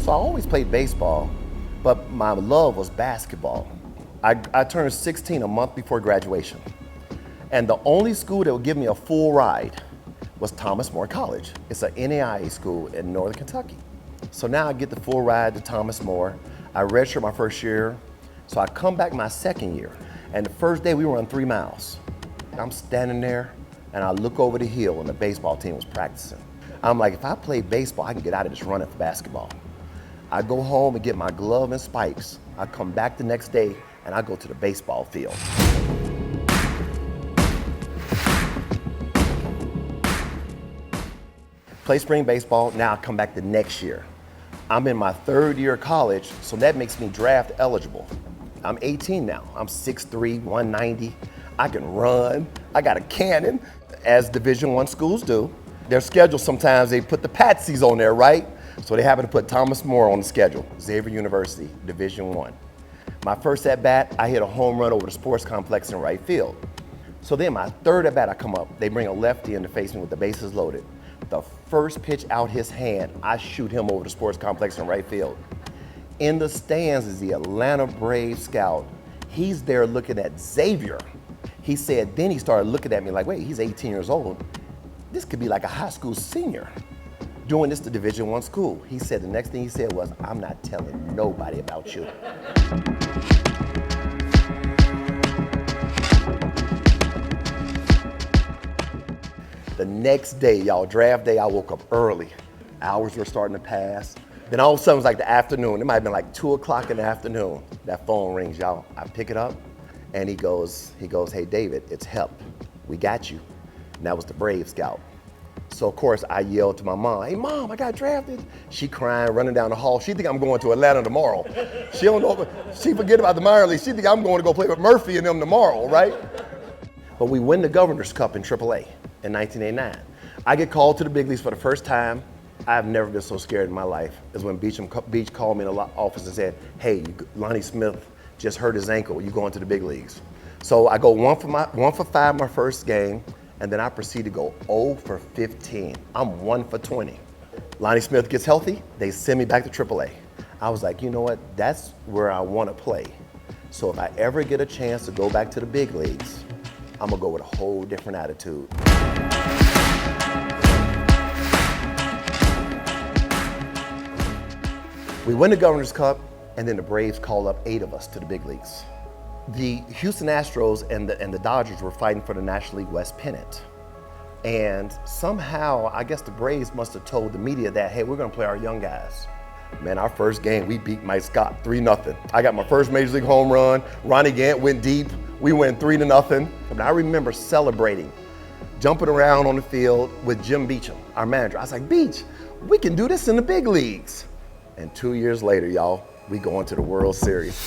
So I always played baseball, but my love was basketball. I turned 16 a month before graduation. And the only school that would give me a full ride was Thomas More College. It's an NAIA school in Northern Kentucky. So now I get the full ride to Thomas More. I redshirt my first year. So I come back my second year. And the first day we run 3 miles. I'm standing there and I look over the hill and the baseball team was practicing. I'm like, if I play baseball, I can get out of this running for basketball. I go home and get my glove and spikes. I come back the next day and I go to the baseball field. Play spring baseball, now I come back the next year. I'm in my 3rd year of college, so that makes me draft eligible. I'm 18 now, I'm 6'3", 190. I can run, I got a cannon, as Division I schools do. Their schedule sometimes they put the patsies on there, right? So they happen to put Thomas More on the schedule, Xavier University, Division I. My first at bat, I hit a home run over the sports complex in right field. So then my 3rd at bat, I come up, they bring a lefty in to face me with the bases loaded. The first pitch out his hand, I shoot him over the sports complex in right field. In the stands is the Atlanta Braves scout. He's there looking at Xavier. He said, then he started looking at me like, wait, he's 18 years old. This could be like a high school senior doing this to Division I school. He said, the next thing he said was, I'm not telling nobody about you. The next day, y'all, draft day, I woke up early. Hours were starting to pass. Then all of a sudden, it was like the afternoon. It might have been like 2 o'clock in the afternoon. That phone rings, y'all. I pick it up, and he goes, hey, David, it's Hep. We got you. And that was the Brave scout. So, of course, I yelled to my mom, hey, Mom, I got drafted. She crying, running down the hall. She think I'm going to Atlanta tomorrow. She don't know, she forget about the minor league. She think I'm going to go play with Murphy and them tomorrow, right? But we win the Governor's Cup in AAA. In 1989. I get called to the big leagues for the first time. I've never been so scared in my life as when Beach called me in the office and said, hey, Lonnie Smith just hurt his ankle, you going to the big leagues. So I go 1 for 5 my first game, and then I proceed to go 0 for 15. I'm 1 for 20. Lonnie Smith gets healthy, they send me back to AAA. I was like, you know what, that's where I want to play. So if I ever get a chance to go back to the big leagues, I'm gonna go with a whole different attitude. We win the Governor's Cup, and then the Braves call up 8 of us to the big leagues. The Houston Astros and the Dodgers were fighting for the National League West pennant. And somehow, I guess the Braves must have told the media that, hey, we're gonna play our young guys. Man, our first game, we beat Mike Scott 3-0. I got my first Major League home run. Ronnie Gant went deep. We went 3-0. And I remember celebrating, jumping around on the field with Jim Beecham, our manager. I was like, Beach, we can do this in the big leagues. And 2 years later, y'all, we go into the World Series.